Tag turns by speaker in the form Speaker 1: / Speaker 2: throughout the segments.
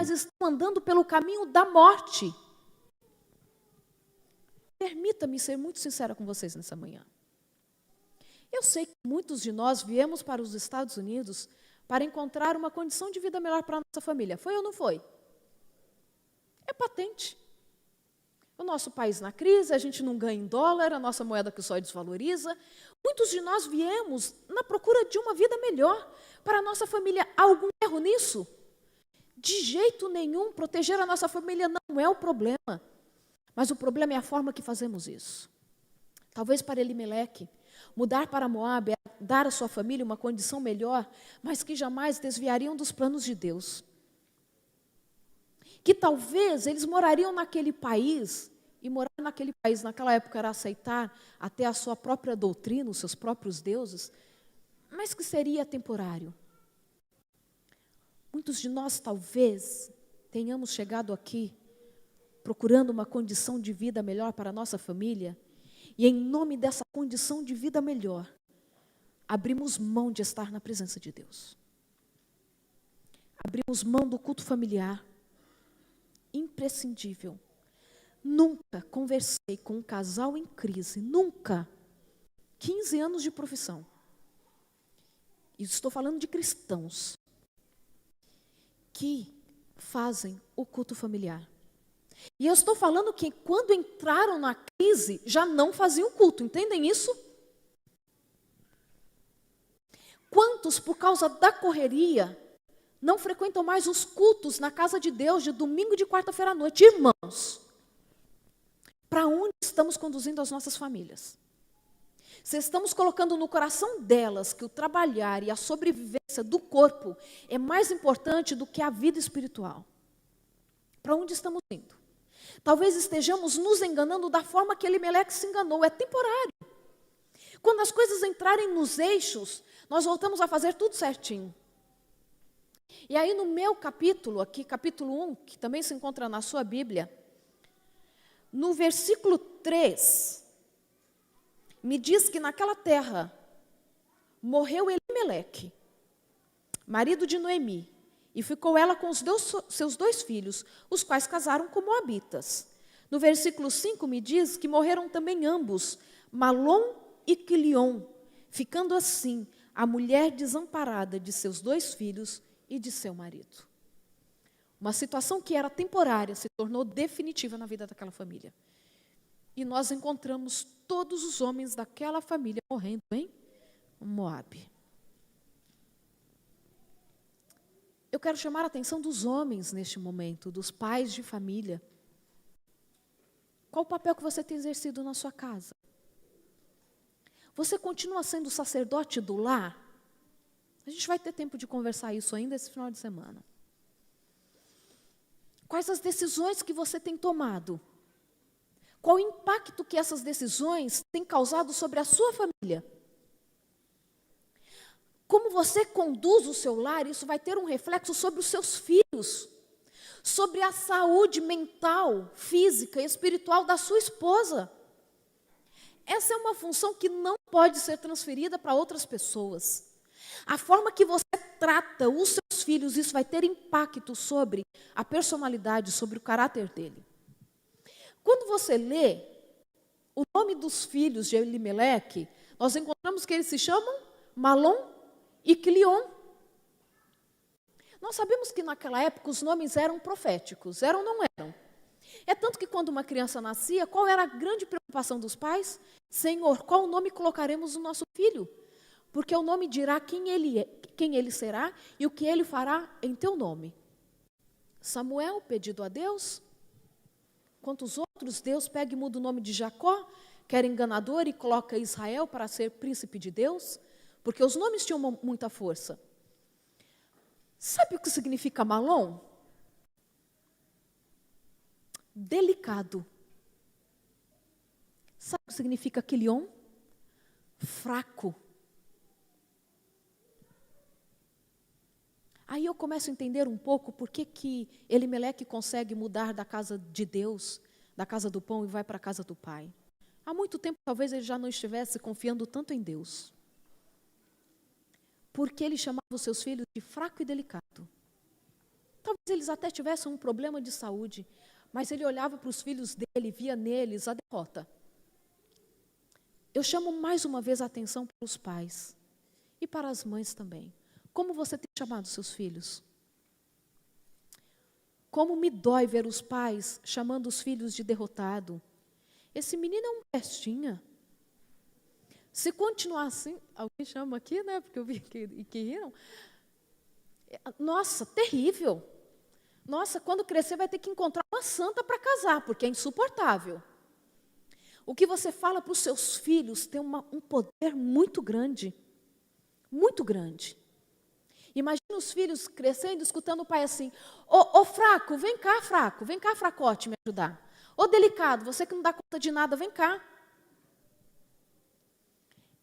Speaker 1: mas estão andando pelo caminho da morte. Permita-me ser muito sincera com vocês nessa manhã. Eu sei que muitos de nós viemos para os Estados Unidos para encontrar uma condição de vida melhor para a nossa família. Foi ou não foi? É patente. O nosso país na crise, a gente não ganha em dólar, a nossa moeda que só desvaloriza. Muitos de nós viemos na procura de uma vida melhor para a nossa família. Há algum erro nisso? De jeito nenhum, proteger a nossa família não é o problema. Mas o problema é a forma que fazemos isso. Talvez para Elimeleque, mudar para Moabe é dar à sua família uma condição melhor, mas que jamais desviariam dos planos de Deus. Que talvez eles morariam naquele país, e morar naquele país naquela época era aceitar até a sua própria doutrina, os seus próprios deuses, mas que seria temporário. Muitos de nós talvez tenhamos chegado aqui procurando uma condição de vida melhor para a nossa família, e em nome dessa condição de vida melhor, abrimos mão de estar na presença de Deus. Abrimos mão do culto familiar, imprescindível. Nunca conversei com um casal em crise, nunca. 15 anos de profissão. E estou falando de cristãos que fazem o culto familiar. E eu estou falando que quando entraram na crise, já não faziam culto, entendem isso? Quantos, por causa da correria, não frequentam mais os cultos na casa de Deus de domingo e de quarta-feira à noite? Irmãos, para onde estamos conduzindo as nossas famílias? Se estamos colocando no coração delas que o trabalhar e a sobrevivência do corpo é mais importante do que a vida espiritual, para onde estamos indo? Talvez estejamos nos enganando da forma que Elimeleque se enganou, é temporário. Quando as coisas entrarem nos eixos, nós voltamos a fazer tudo certinho. E aí no meu capítulo, aqui, capítulo 1, que também se encontra na sua Bíblia, no versículo 3, me diz que naquela terra morreu Elimeleque, marido de Noemi, e ficou ela com seus 2 filhos, os quais casaram com moabitas. No versículo 5 me diz que morreram também ambos, Malom e Quilion, ficando assim a mulher desamparada de seus 2 filhos e de seu marido. Uma situação que era temporária se tornou definitiva na vida daquela família. E nós encontramos todos os homens daquela família morrendo em Moabe. Eu quero chamar a atenção dos homens neste momento, dos pais de família. Qual o papel que você tem exercido na sua casa? Você continua sendo o sacerdote do lar? A gente vai ter tempo de conversar isso ainda esse final de semana. Quais as decisões que você tem tomado? Qual o impacto que essas decisões têm causado sobre a sua família? Como você conduz o seu lar, isso vai ter um reflexo sobre os seus filhos, sobre a saúde mental, física e espiritual da sua esposa. Essa é uma função que não pode ser transferida para outras pessoas. A forma que você trata os seus filhos, isso vai ter impacto sobre a personalidade, sobre o caráter dele. Quando você lê o nome dos filhos de Elimeleque, nós encontramos que eles se chamam Malom e Quilion. Nós sabemos que naquela época os nomes eram proféticos, eram ou não eram? É tanto que quando uma criança nascia, qual era a grande preocupação dos pais? Senhor, qual nome colocaremos no nosso filho? Porque o nome dirá quem ele será e o que ele fará em teu nome. Samuel, pedido a Deus. Quantos outros? Deus pega e muda o nome de Jacó, que era enganador, e coloca Israel para ser príncipe de Deus. Porque os nomes tinham muita força. Sabe o que significa Malom? Delicado. Sabe o que significa Quilion? Fraco. Aí eu começo a entender um pouco por que Elimeleque consegue mudar da casa de Deus, da casa do pão, e vai para a casa do pai. Há muito tempo talvez ele já não estivesse confiando tanto em Deus. Porque ele chamava os seus filhos de fraco e delicado. Talvez eles até tivessem um problema de saúde, mas ele olhava para os filhos dele e via neles a derrota. Eu chamo mais uma vez a atenção para os pais e para as mães também. Como você tem chamado seus filhos? Como me dói ver os pais chamando os filhos de derrotado. Esse menino é um bestinha. Se continuar assim, alguém chama aqui, né? Porque eu vi que riram. Nossa, terrível. Nossa, quando crescer vai ter que encontrar uma santa para casar, porque é insuportável. O que você fala para os seus filhos tem um poder muito grande. Muito grande. Imagina os filhos crescendo, escutando o pai assim, ô fraco, vem cá, fracote, me ajudar. Ô delicado, você que não dá conta de nada, vem cá.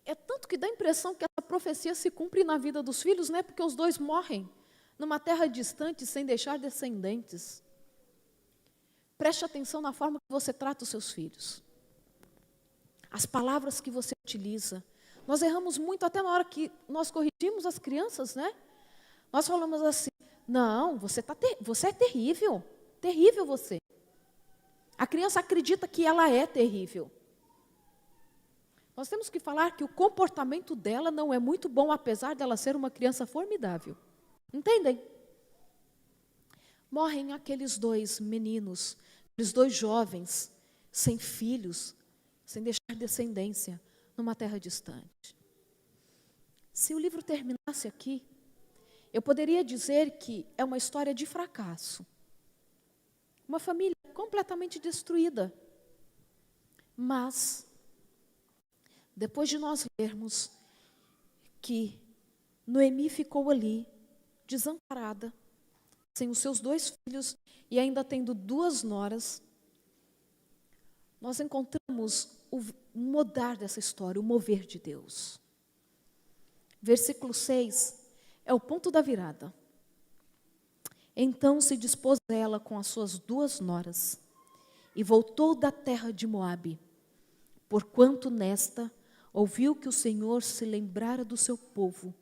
Speaker 1: É tanto que dá a impressão que essa profecia se cumpre na vida dos filhos, né? Porque os dois morrem numa terra distante, sem deixar descendentes. Preste atenção na forma que você trata os seus filhos. As palavras que você utiliza. Nós erramos muito até na hora que nós corrigimos as crianças, né? Nós falamos assim, não, você é terrível, terrível você. A criança acredita que ela é terrível. Nós temos que falar que o comportamento dela não é muito bom, apesar dela ser uma criança formidável. Entendem? Morrem aqueles dois meninos, aqueles dois jovens, sem filhos, sem deixar descendência, numa terra distante. Se o livro terminasse aqui, eu poderia dizer que é uma história de fracasso. Uma família completamente destruída. Mas, depois de nós lermos que Noemi ficou ali, desamparada, sem os seus dois filhos e ainda tendo 2 noras, nós encontramos o mudar dessa história, o mover de Deus. Versículo 6 é o ponto da virada. Então se dispôs ela com as suas 2 noras e voltou da terra de Moabe, porquanto nesta ouviu que o Senhor se lembrara do seu povo,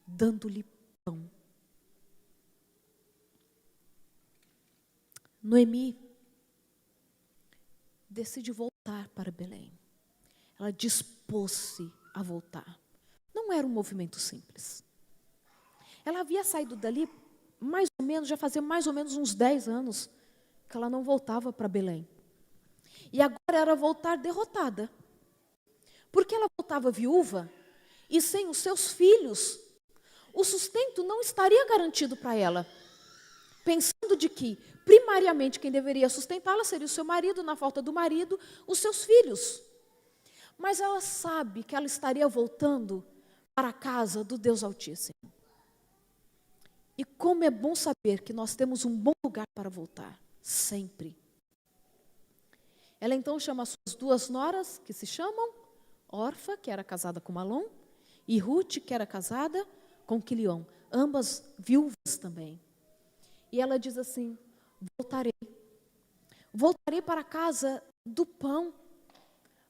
Speaker 1: dando-lhe pão. Noemi decide voltar para Belém. Ela dispôs-se a voltar. Não era um movimento simples. Ela havia saído dali mais ou menos, já fazia mais ou menos uns 10 anos que ela não voltava para Belém. E agora era voltar derrotada. Porque ela voltava viúva e sem os seus filhos, o sustento não estaria garantido para ela. Pensando de que, primariamente, quem deveria sustentá-la seria o seu marido, na falta do marido, os seus filhos. Mas ela sabe que ela estaria voltando para a casa do Deus Altíssimo. E como é bom saber que nós temos um bom lugar para voltar, sempre. Ela então chama as suas 2 noras, que se chamam Orfa, que era casada com Malom, e Ruth, que era casada com Quilion, ambas viúvas também. E ela diz assim, voltarei para a casa do pão,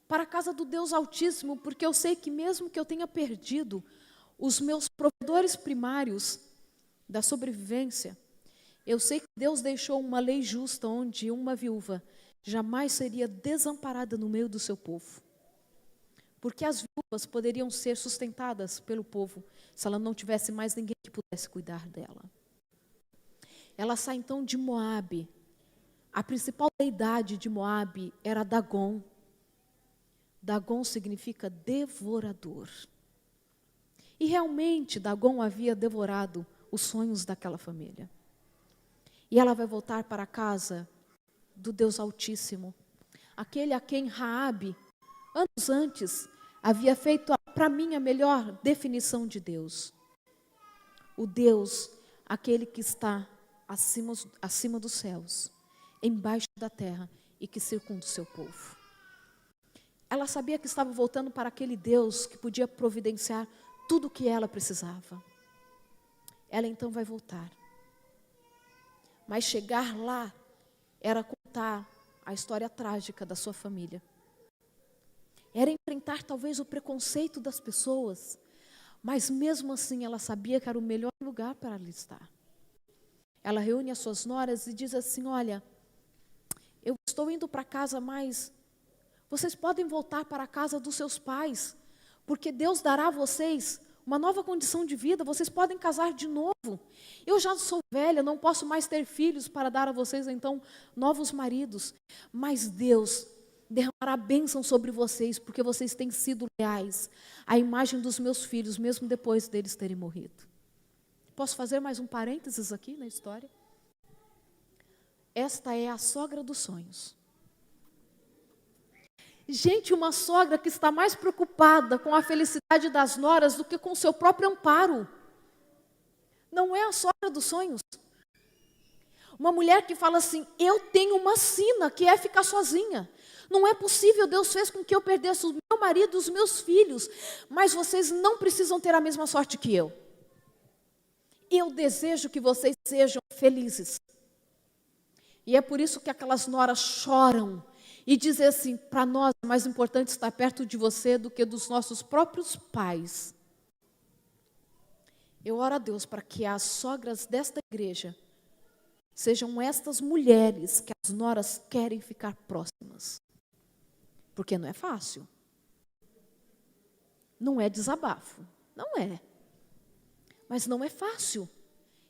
Speaker 1: para a casa do Deus Altíssimo, porque eu sei que mesmo que eu tenha perdido os meus provedores primários da sobrevivência, eu sei que Deus deixou uma lei justa onde uma viúva jamais seria desamparada no meio do seu povo. Porque as viúvas poderiam ser sustentadas pelo povo se ela não tivesse mais ninguém que pudesse cuidar dela. Ela sai então de Moabe. A principal deidade de Moabe era Dagon. Dagon significa devorador. E realmente Dagon havia devorado os sonhos daquela família. E ela vai voltar para a casa do Deus Altíssimo, aquele a quem Raabe, anos antes, havia feito para mim a melhor definição de Deus. O Deus, aquele que está acima dos céus, embaixo da terra e que circunda o seu povo. Ela sabia que estava voltando para aquele Deus que podia providenciar tudo o que ela precisava. Ela então vai voltar. Mas chegar lá era contar a história trágica da sua família. Era enfrentar talvez o preconceito das pessoas, mas mesmo assim ela sabia que era o melhor lugar para ela estar. ela reúne as suas noras e diz assim: olha, eu estou indo para casa, mas vocês podem voltar para a casa dos seus pais, porque Deus dará a vocês uma nova condição de vida, vocês podem casar de novo. Eu já sou velha, não posso mais ter filhos para dar a vocês, então, novos maridos. Mas Deus derramará bênção sobre vocês, porque vocês têm sido leais à imagem dos meus filhos, mesmo depois deles terem morrido. Posso fazer mais um parênteses aqui na história? Esta é a sogra dos sonhos. Gente, uma sogra que está mais preocupada com a felicidade das noras do que com o seu próprio amparo. Não é a sogra dos sonhos. Uma mulher que fala assim: eu tenho uma sina, que é ficar sozinha. Não é possível, Deus fez com que eu perdesse o meu marido e os meus filhos, mas vocês não precisam ter a mesma sorte que eu. Eu desejo que vocês sejam felizes. E é por isso que aquelas noras choram e dizem assim: para nós é mais importante estar perto de você do que dos nossos próprios pais. Eu oro a Deus para que as sogras desta igreja sejam estas mulheres que as noras querem ficar próximas. Porque não é fácil. Não é desabafo. Não é. Mas não é fácil.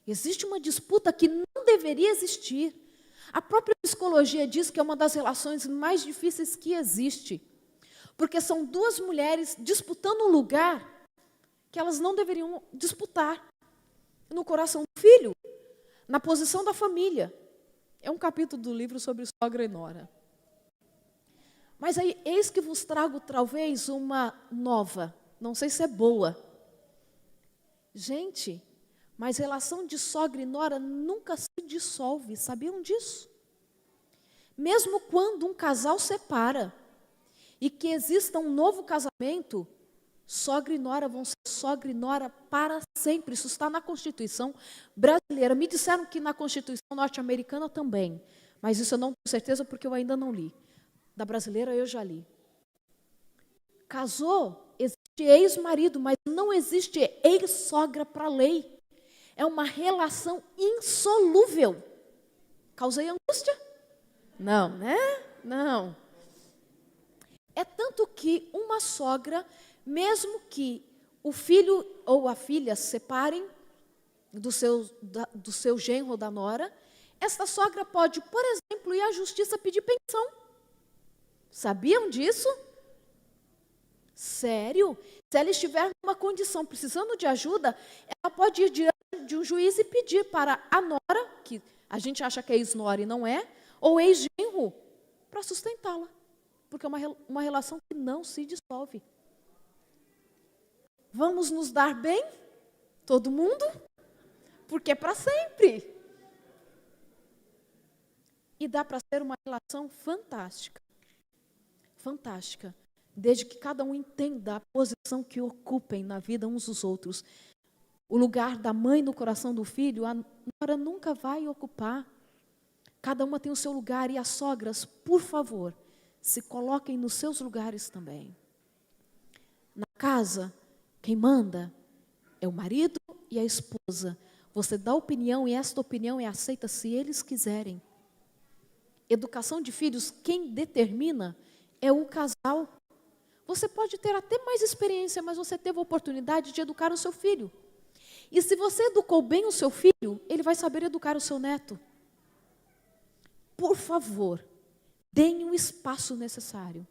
Speaker 1: Existe uma disputa que não deveria existir. A própria psicologia diz que é uma das relações mais difíceis que existe. Porque são duas mulheres disputando um lugar que elas não deveriam disputar. No coração do filho, na posição da família. É um capítulo do livro sobre sogra e nora. Mas aí, eis que vos trago talvez uma nova. Não sei se é boa. Gente, mas relação de sogra e nora nunca se dissolve. Sabiam disso? Mesmo quando um casal separa e que exista um novo casamento, sogra e nora vão ser sogra e nora para sempre. Isso está na Constituição brasileira. Me disseram que na Constituição norte-americana também, mas isso eu não tenho certeza porque eu ainda não li. Da brasileira eu já li. Casou, existe ex-marido, mas não existe ex-sogra para a lei. É uma relação insolúvel. Causei angústia? Não, né? Não. É tanto que uma sogra, mesmo que o filho ou a filha se separem do seu genro ou da nora, esta sogra pode, por exemplo, ir à justiça pedir pensão. Sabiam disso? Sério? Se ela estiver numa condição precisando de ajuda, ela pode ir diante de um juiz e pedir para a nora, que a gente acha que é ex-nora e não é, ou ex-genro, para sustentá-la. Porque é uma relação que não se dissolve. Vamos nos dar bem? Todo mundo? Porque é para sempre. E dá para ser uma relação fantástica. Fantástica. Desde que cada um entenda a posição que ocupem na vida uns dos outros. O lugar da mãe no coração do filho, a nora nunca vai ocupar. Cada uma tem o seu lugar e as sogras, por favor, se coloquem nos seus lugares também. Na casa, quem manda é o marido e a esposa. Você dá opinião e esta opinião é aceita se eles quiserem. Educação de filhos, quem determina é o casal. Você pode ter até mais experiência, mas você teve a oportunidade de educar o seu filho. E se você educou bem o seu filho, ele vai saber educar o seu neto. Por favor, deem o espaço necessário.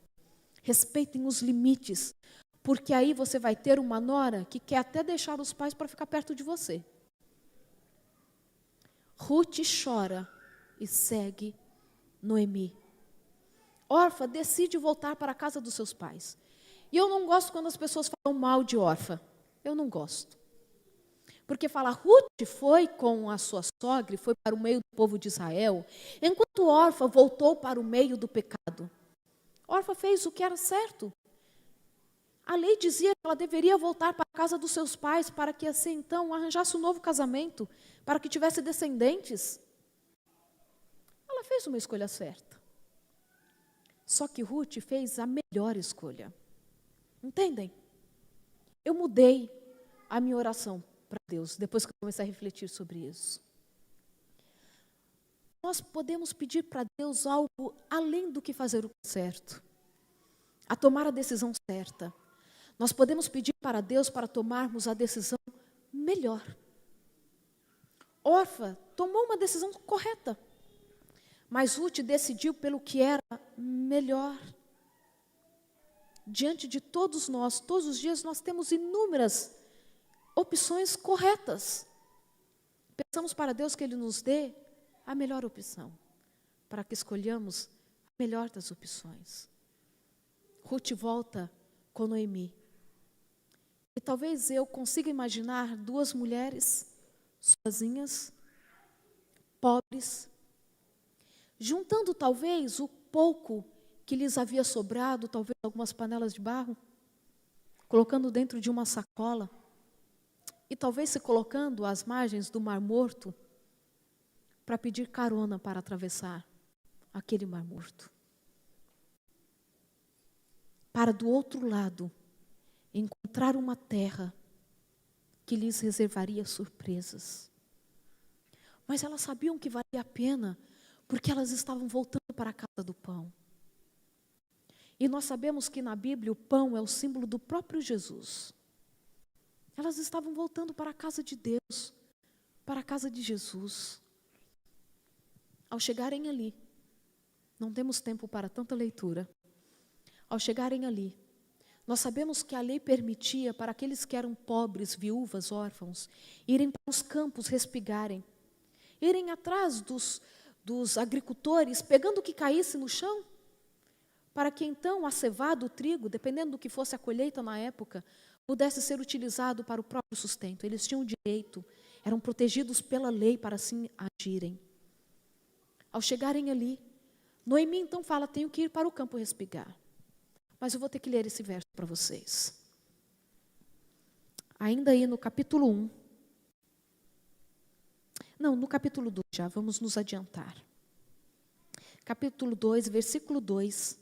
Speaker 1: Respeitem os limites, porque aí você vai ter uma nora que quer até deixar os pais para ficar perto de você. Ruth chora e segue Noemi. Orfa decide voltar para a casa dos seus pais. E eu não gosto quando as pessoas falam mal de Orfa. Eu não gosto. Porque fala, Ruth foi com a sua sogra e foi para o meio do povo de Israel, enquanto Orfa voltou para o meio do pecado. Orfa fez o que era certo. A lei dizia que ela deveria voltar para a casa dos seus pais para que assim então arranjasse um novo casamento, para que tivesse descendentes. Ela fez uma escolha certa. Só que Ruth fez a melhor escolha. Entendem? Eu mudei a minha oração para Deus, depois que eu comecei a refletir sobre isso. nós podemos pedir para Deus algo além do que fazer o certo, a tomar a decisão certa. Nós podemos pedir para Deus para tomarmos a decisão melhor. Orfa tomou uma decisão correta, mas Ruth decidiu pelo que era melhor. Diante de todos nós, todos os dias nós temos inúmeras opções corretas. Peçamos para Deus que Ele nos dê a melhor opção, para que escolhamos a melhor das opções. Ruth volta com Noemi. E talvez eu consiga imaginar duas mulheres sozinhas, pobres, juntando talvez o pouco que lhes havia sobrado, talvez algumas panelas de barro, colocando dentro de uma sacola, e talvez se colocando às margens do Mar Morto, para pedir carona para atravessar aquele Mar Morto. Para do outro lado, encontrar uma terra que lhes reservaria surpresas. Mas elas sabiam que valia a pena, porque elas estavam voltando para a casa do pão. E nós sabemos que na Bíblia o pão é o símbolo do próprio Jesus. Elas estavam voltando para a casa de Deus, para a casa de Jesus. Ao chegarem ali, não temos tempo para tanta leitura. Ao chegarem ali, nós sabemos que a lei permitia para aqueles que eram pobres, viúvas, órfãos, irem para os campos respigarem, irem atrás dos agricultores, pegando o que caísse no chão, para que então a cevada, o trigo, dependendo do que fosse a colheita na época, pudesse ser utilizado para o próprio sustento. Eles tinham direito, eram protegidos pela lei para assim agirem. Ao chegarem ali, Noemi então fala, tenho que ir para o campo respigar. Mas eu vou ter que ler esse verso para vocês. Ainda aí no capítulo 1. Não, no capítulo 2 já, vamos nos adiantar. Capítulo 2, versículo 2.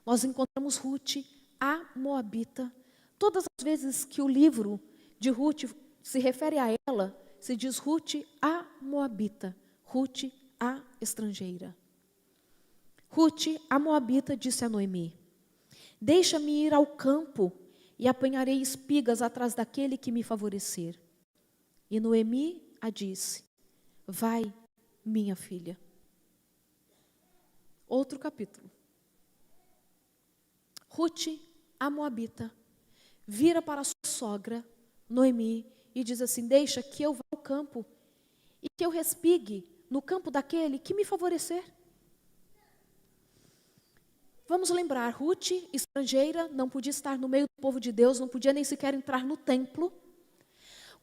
Speaker 1: Nós encontramos Ruth, a Moabita. Todas as vezes que o livro de Ruth se refere a ela, se diz Ruth, a Moabita. Ruth, a estrangeira. Ruth, a Moabita, disse a Noemi, deixa-me ir ao campo e apanharei espigas atrás daquele que me favorecer. E Noemi a disse, vai, minha filha. Outro capítulo. Ruth, a Moabita, vira para a sua sogra, Noemi, e diz assim, deixa que eu vá ao campo e que eu respigue no campo daquele que me favorecer. Vamos lembrar, Ruth, estrangeira, não podia estar no meio do povo de Deus, não podia nem sequer entrar no templo.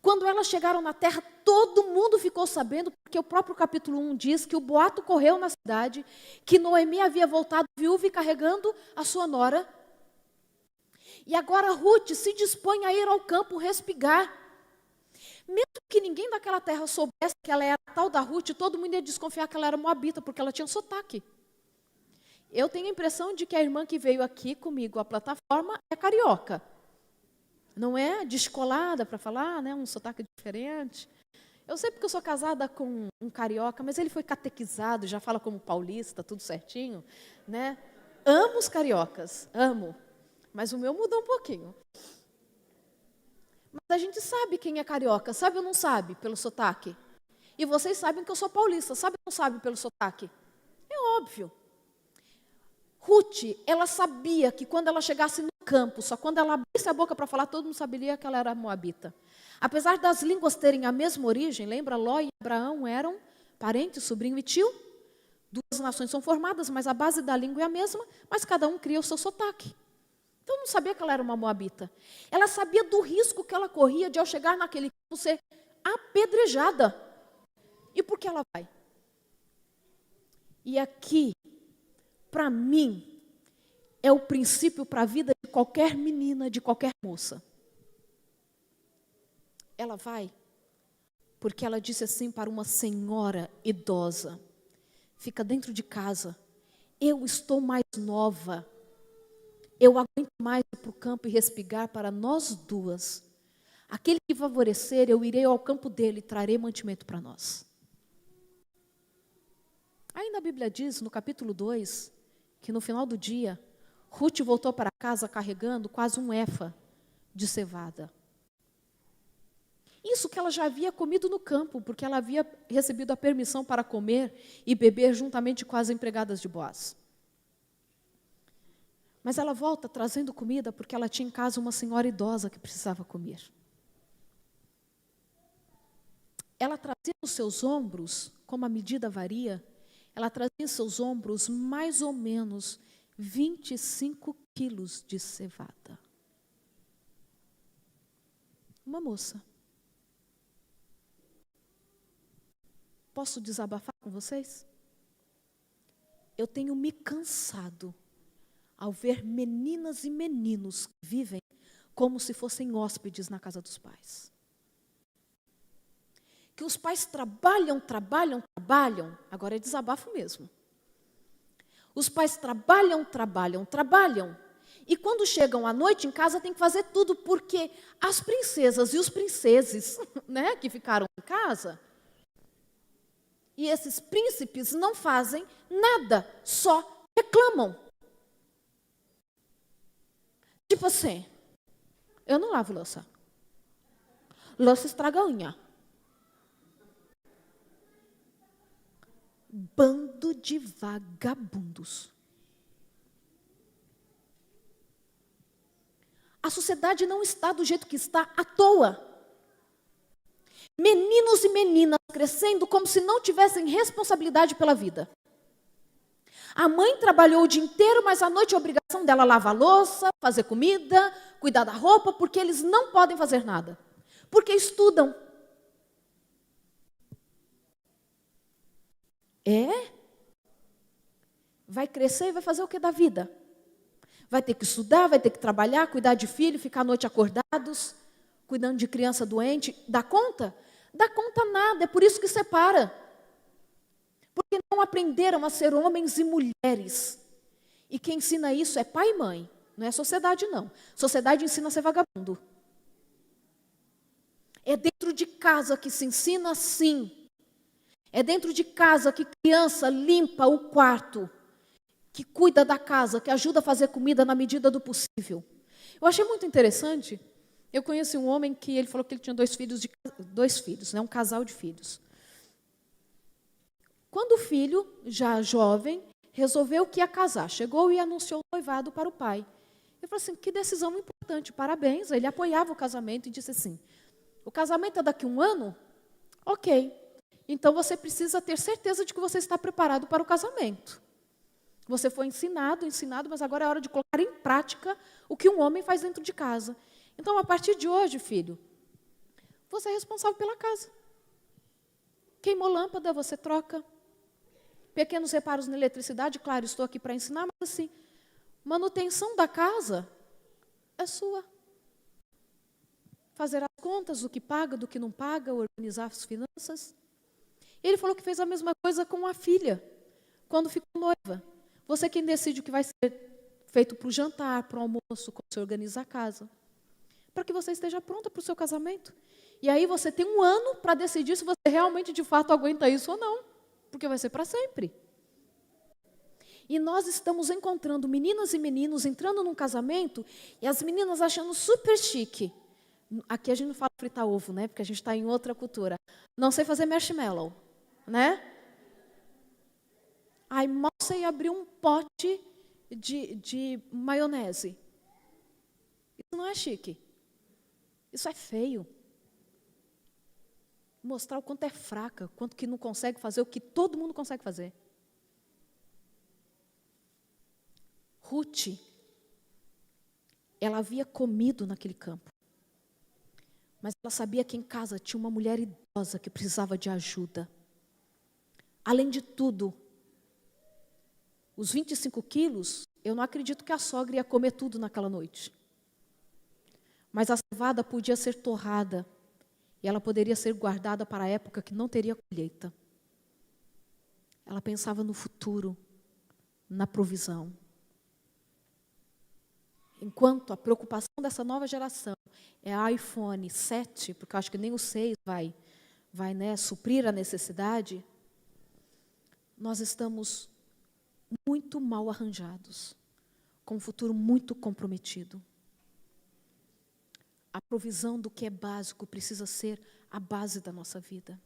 Speaker 1: Quando elas chegaram na terra, todo mundo ficou sabendo, porque o próprio capítulo 1 diz que o boato correu na cidade, que Noemi havia voltado viúva e carregando a sua nora. E agora Ruth se dispõe a ir ao campo respigar. Mesmo que ninguém daquela terra soubesse que ela era a tal da Ruth, todo mundo ia desconfiar que ela era moabita, porque ela tinha sotaque. Eu tenho a impressão de que a irmã que veio aqui comigo à plataforma é carioca. Não é descolada para falar, né, um sotaque diferente. Eu sei porque eu sou casada com um carioca, mas ele foi catequizado, já fala como paulista, tudo certinho, né? Amo os cariocas, amo. Mas o meu mudou um pouquinho. Mas a gente sabe quem é carioca, sabe ou não sabe, pelo sotaque? E vocês sabem que eu sou paulista, sabe ou não sabe pelo sotaque? É óbvio. Ruth, ela sabia que quando ela chegasse no campo, só quando ela abrisse a boca para falar, todo mundo saberia que ela era moabita. Apesar das línguas terem a mesma origem, lembra, Ló e Abraão eram parentes, sobrinho e tio? Duas nações são formadas, mas a base da língua é a mesma, mas cada um cria o seu sotaque. Então, não sabia que ela era uma moabita. Ela sabia do risco que ela corria de, ao chegar naquele campo, ser apedrejada. E por que ela vai? E aqui, para mim, é o princípio para a vida de qualquer menina, de qualquer moça. Ela vai porque ela disse assim para uma senhora idosa, fica dentro de casa, eu estou mais nova, eu aguento mais ir para o campo e respigar para nós duas. Aquele que favorecer, eu irei ao campo dele e trarei mantimento para nós. Ainda a Bíblia diz, no capítulo 2, que no final do dia, Ruth voltou para casa carregando quase um efa de cevada. Isso que ela já havia comido no campo, porque ela havia recebido a permissão para comer e beber juntamente com as empregadas de Boaz. Mas ela volta trazendo comida porque ela tinha em casa uma senhora idosa que precisava comer. Ela trazia nos seus ombros, como a medida varia, ela trazia em seus ombros mais ou menos 25 quilos de cevada. Uma moça. Posso desabafar com vocês? Eu tenho me cansado ao ver meninas e meninos que vivem como se fossem hóspedes na casa dos pais. Que os pais trabalham, agora é desabafo mesmo. Os pais trabalham, e quando chegam à noite em casa tem que fazer tudo, porque as princesas e os princeses, né, que ficaram em casa, e esses príncipes não fazem nada, só reclamam. Tipo assim, eu não lavo louça. Louça estraga a unha. Bando de vagabundos. A sociedade não está do jeito que está à toa. Meninos e meninas crescendo como se não tivessem responsabilidade pela vida. A mãe trabalhou o dia inteiro, mas à noite a obrigação dela lavar a louça, fazer comida, cuidar da roupa, porque eles não podem fazer nada. Porque estudam. Vai crescer e vai fazer o que da vida? Vai ter que estudar, vai ter que trabalhar, cuidar de filho, ficar à noite acordados, cuidando de criança doente. Dá conta? Dá conta nada, é por isso que separa. Porque não aprenderam a ser homens e mulheres. E quem ensina isso é pai e mãe, não é sociedade não. Sociedade ensina a ser vagabundo. É dentro de casa que se ensina assim. É dentro de casa que criança limpa o quarto, que cuida da casa, que ajuda a fazer comida na medida do possível. Eu achei muito interessante. Eu conheci um homem que ele falou que ele tinha dois filhos, né, um casal de filhos. Quando o filho, já jovem, resolveu que ia casar, chegou e anunciou o noivado para o pai. Ele falou assim, que decisão importante, parabéns. Ele apoiava o casamento e disse assim, o casamento é daqui a 1 ano? Ok. Então você precisa ter certeza de que você está preparado para o casamento. Você foi ensinado, mas agora é hora de colocar em prática o que um homem faz dentro de casa. Então, a partir de hoje, filho, você é responsável pela casa. Queimou lâmpada, você troca. Pequenos reparos na eletricidade, claro, estou aqui para ensinar, mas assim, manutenção da casa é sua. Fazer as contas, do que paga, do que não paga, organizar as finanças. Ele falou que fez a mesma coisa com a filha, quando ficou noiva. Você quem decide o que vai ser feito para o jantar, para o almoço, como você organiza a casa. Para que você esteja pronta para o seu casamento. E aí você tem 1 ano para decidir se você realmente, de fato, aguenta isso ou não. Porque vai ser para sempre. E nós estamos encontrando meninas e meninos entrando num casamento e as meninas achando super chique. Aqui a gente não fala fritar ovo, né? Porque a gente está em outra cultura. Não sei fazer marshmallow, né? Aí mal sei abrir um pote de maionese. Isso não é chique. Isso é feio. Mostrar o quanto é fraca, quanto que não consegue fazer o que todo mundo consegue fazer. Ruth, ela havia comido naquele campo. Mas ela sabia que em casa tinha uma mulher idosa que precisava de ajuda. Além de tudo, os 25 quilos, eu não acredito que a sogra ia comer tudo naquela noite. Mas a cevada podia ser torrada e ela poderia ser guardada para a época que não teria colheita. Ela pensava no futuro, na provisão. Enquanto a preocupação dessa nova geração é a iPhone 7, porque eu acho que nem o 6 vai suprir a necessidade, nós estamos muito mal arranjados, com um futuro muito comprometido. A provisão do que é básico precisa ser a base da nossa vida.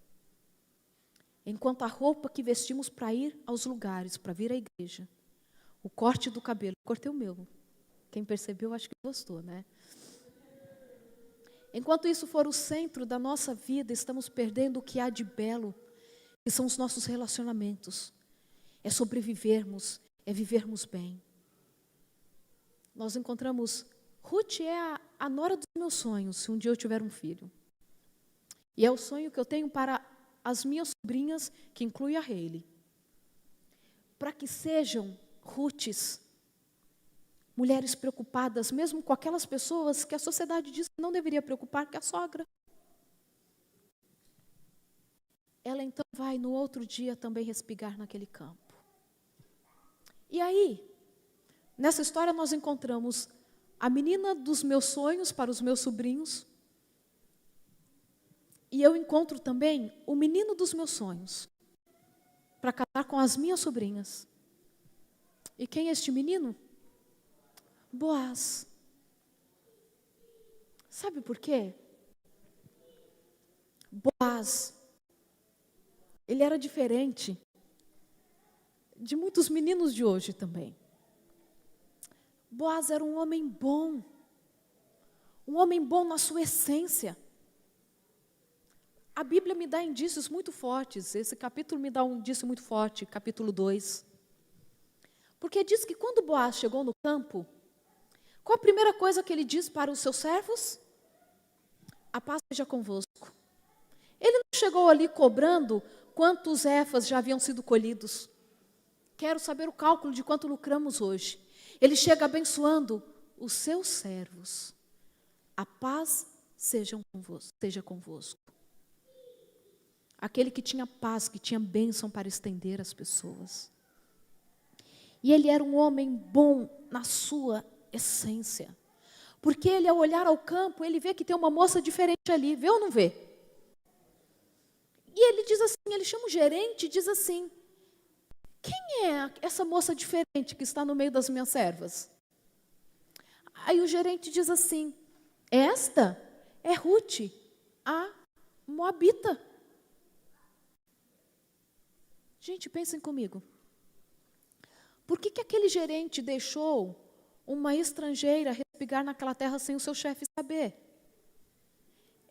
Speaker 1: Enquanto a roupa que vestimos para ir aos lugares, para vir à igreja, o corte do cabelo, cortei o meu. Quem percebeu, acho que gostou, né? Enquanto isso for o centro da nossa vida, estamos perdendo o que há de belo, que são os nossos relacionamentos. É sobrevivermos, é vivermos bem. Nós encontramos, Ruth é a nora dos meus sonhos, se um dia eu tiver um filho. E é o sonho que eu tenho para as minhas sobrinhas, que inclui a Hailey. Para que sejam Ruths, mulheres preocupadas, mesmo com aquelas pessoas que a sociedade diz que não deveria preocupar, que é a sogra. Ela então vai no outro dia também respigar naquele campo. E aí, nessa história nós encontramos a menina dos meus sonhos para os meus sobrinhos. E eu encontro também o menino dos meus sonhos para casar com as minhas sobrinhas. E quem é este menino? Boaz. Sabe por quê? Boaz, ele era diferente de muitos meninos de hoje também. Boaz era um homem bom na sua essência. A Bíblia me dá indícios muito fortes, esse capítulo me dá um indício muito forte, capítulo 2. Porque diz que quando Boaz chegou no campo, qual a primeira coisa que ele diz para os seus servos? A paz seja convosco. Ele não chegou ali cobrando quantos éfas já haviam sido colhidos. Quero saber o cálculo de quanto lucramos hoje. Ele chega abençoando os seus servos. A paz seja convosco. Aquele que tinha paz, que tinha bênção para estender às pessoas. E ele era um homem bom na sua essência. Porque ele, ao olhar ao campo, ele vê que tem uma moça diferente ali. Vê ou não vê? E ele diz assim, ele chama o gerente e diz assim, quem é essa moça diferente que está no meio das minhas servas? Aí o gerente diz assim, esta é Ruth, a moabita. Gente, pensem comigo. Por que aquele gerente deixou uma estrangeira respigar naquela terra sem o seu chefe saber?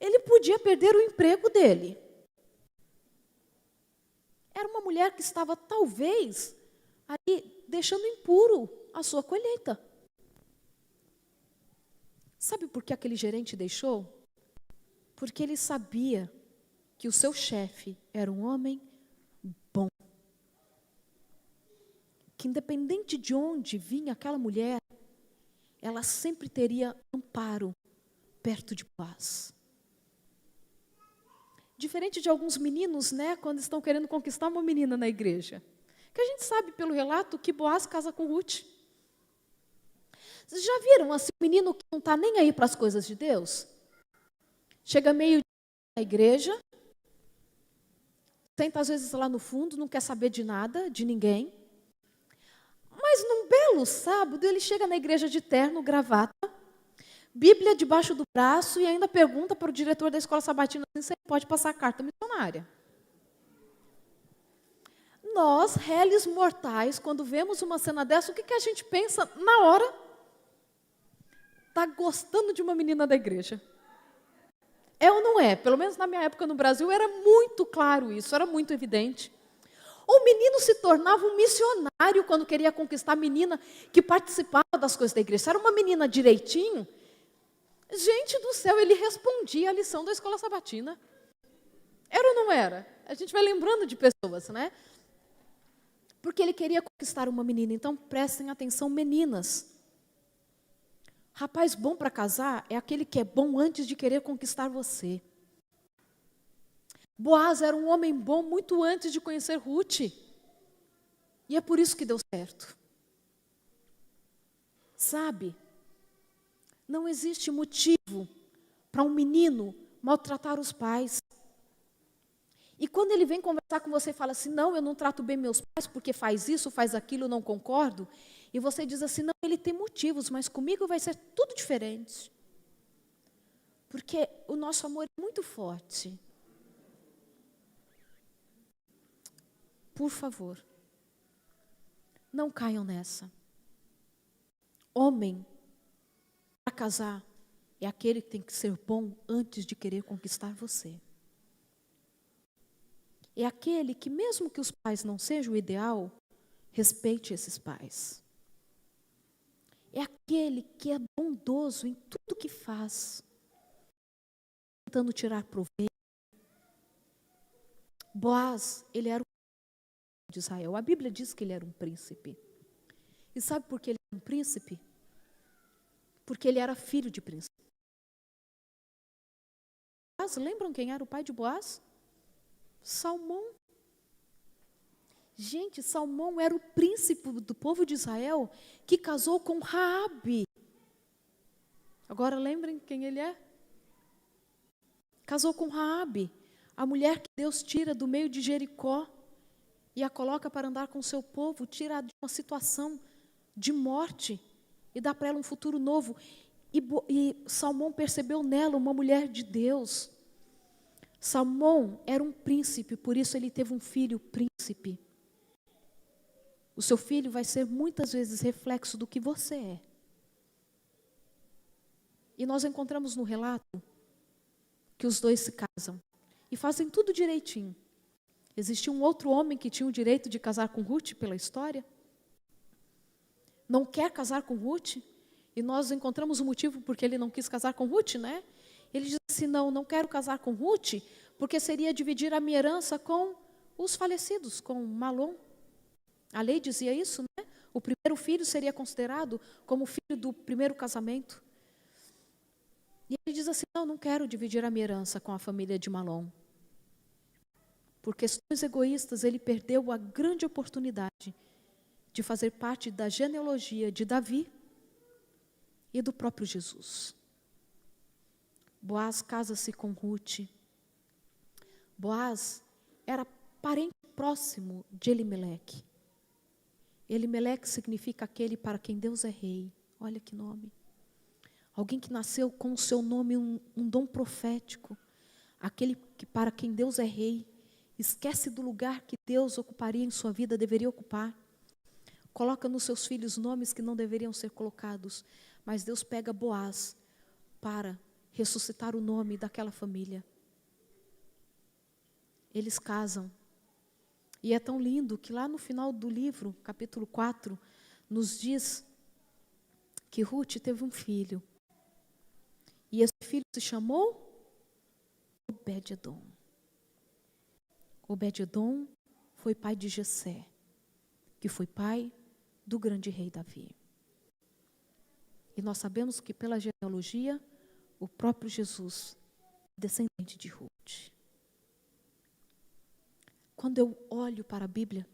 Speaker 1: Ele podia perder o emprego dele. Era uma mulher que estava, talvez, ali deixando impuro a sua colheita. Sabe por que aquele gerente deixou? Porque ele sabia que o seu chefe era um homem bom. Que independente de onde vinha aquela mulher, ela sempre teria amparo perto de paz. Diferente de alguns meninos, né, quando estão querendo conquistar uma menina na igreja. Que a gente sabe pelo relato que Boaz casa com Ruth. Vocês já viram assim, um menino que não está nem aí para as coisas de Deus? Chega meio na igreja, senta às vezes lá no fundo, não quer saber de nada, de ninguém. Mas num belo sábado, ele chega na igreja de terno, gravata, Bíblia debaixo do braço e ainda pergunta para o diretor da escola sabatina se ele pode passar a carta missionária. Nós, réis mortais, quando vemos uma cena dessa, o que a gente pensa na hora? Está gostando de uma menina da igreja. É ou não é? Pelo menos na minha época no Brasil era muito claro isso, era muito evidente. O menino se tornava um missionário quando queria conquistar a menina que participava das coisas da igreja. Era uma menina direitinho. Gente do céu, ele respondia a lição da escola sabatina. Era ou não era? A gente vai lembrando de pessoas, né? Porque ele queria conquistar uma menina. Então, prestem atenção, meninas. Rapaz bom para casar é aquele que é bom antes de querer conquistar você. Boaz era um homem bom muito antes de conhecer Ruth. E é por isso que deu certo. Sabe? Não existe motivo para um menino maltratar os pais. E quando ele vem conversar com você e fala assim, não, eu não trato bem meus pais porque faz isso, faz aquilo, eu não concordo. E você diz assim, não, ele tem motivos, mas comigo vai ser tudo diferente. Porque o nosso amor é muito forte. Por favor, não caiam nessa. Homem, para casar, é aquele que tem que ser bom antes de querer conquistar você. É aquele que, mesmo que os pais não sejam o ideal, respeite esses pais. É aquele que é bondoso em tudo que faz, tentando tirar proveito. Boaz, ele era o príncipe de Israel. A Bíblia diz que ele era um príncipe. E sabe por que ele era um príncipe? Porque ele era filho de príncipe. Boaz, lembram quem era o pai de Boaz? Salmão. Gente, Salmão era o príncipe do povo de Israel que casou com Raabe. Agora lembrem quem ele é? Casou com Raabe, a mulher que Deus tira do meio de Jericó e a coloca para andar com o seu povo, tira de uma situação de morte e dá para ela um futuro novo. E Salmão percebeu nela uma mulher de Deus. Salmão era um príncipe, por isso ele teve um filho príncipe. O seu filho vai ser muitas vezes reflexo do que você é. E nós encontramos no relato que os dois se casam e fazem tudo direitinho. Existia um outro homem que tinha o direito de casar com Ruth pela história. Não quer casar com Ruth. E nós encontramos o motivo porque ele não quis casar com Ruth, né? Ele diz assim, não quero casar com Ruth, porque seria dividir a minha herança com os falecidos, com Malom. A lei dizia isso, né? O primeiro filho seria considerado como filho do primeiro casamento. E ele diz assim, não quero dividir a minha herança com a família de Malom. Por questões egoístas, ele perdeu a grande oportunidade de fazer parte da genealogia de Davi e do próprio Jesus. Boaz casa-se com Ruth. Boaz era parente próximo de Elimeleque. Elimeleque significa aquele para quem Deus é rei. Olha que nome. Alguém que nasceu com o seu nome um dom profético. Aquele que para quem Deus é rei. Esquece do lugar que Deus ocuparia em sua vida, deveria ocupar. Coloca nos seus filhos nomes que não deveriam ser colocados. Mas Deus pega Boaz para ressuscitar o nome daquela família. Eles casam. E é tão lindo que lá no final do livro, capítulo 4, nos diz que Ruth teve um filho. E esse filho se chamou Obed-edom. Obed-edom foi pai de Jessé, que foi pai do grande rei Davi. E nós sabemos que pela genealogia, o próprio Jesus é descendente de Ruth. Quando eu olho para a Bíblia,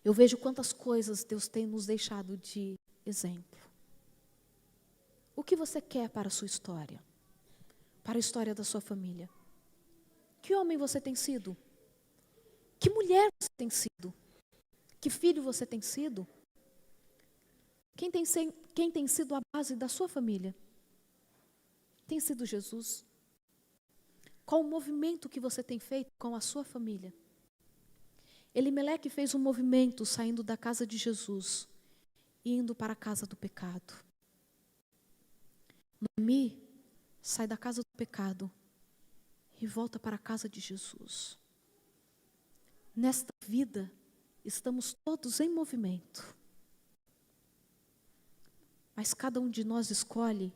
Speaker 1: eu vejo quantas coisas Deus tem nos deixado de exemplo. O que você quer para a sua história? Para a história da sua família? Que homem você tem sido? Que mulher você tem sido? Que filho você tem sido? Quem tem sido a base da sua família? Tem sido Jesus? Qual o movimento que você tem feito com a sua família? Elimeleque fez um movimento saindo da casa de Jesus e indo para a casa do pecado. Noemi sai da casa do pecado e volta para a casa de Jesus. Nesta vida, estamos todos em movimento. Mas cada um de nós escolhe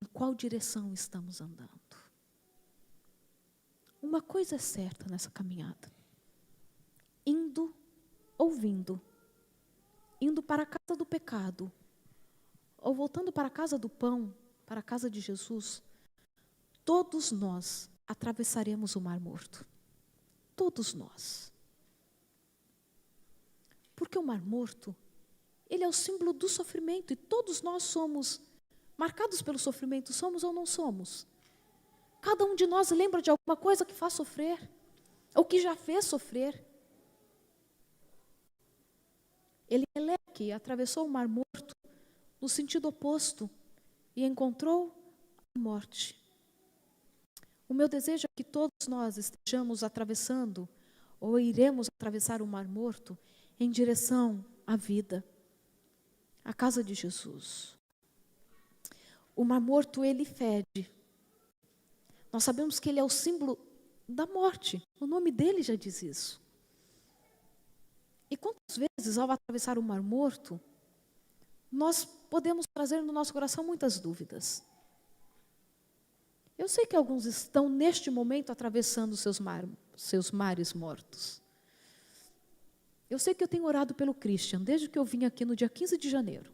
Speaker 1: em qual direção estamos andando. Uma coisa é certa nessa caminhada. Indo ou vindo. Indo para a casa do pecado. Ou voltando para a casa do pão, para a casa de Jesus. Todos nós atravessaremos o Mar Morto. Todos nós. Porque o Mar Morto, ele é o símbolo do sofrimento. E todos nós somos marcados pelo sofrimento. Somos ou não somos? Cada um de nós lembra de alguma coisa que faz sofrer. ou que já fez sofrer. Elimelec atravessou o Mar Morto no sentido oposto e encontrou a morte. O meu desejo é que todos nós estejamos atravessando, ou iremos atravessar o Mar Morto, em direção à vida, à casa de Jesus. O Mar Morto, ele fede. Nós sabemos que ele é o símbolo da morte. O nome dele já diz isso. E quantas vezes, ao atravessar o Mar Morto, nós podemos trazer no nosso coração muitas dúvidas. Eu sei que alguns estão, neste momento, atravessando seus mares mortos. Eu sei que eu tenho orado pelo Christian, desde que eu vim aqui no dia 15 de janeiro.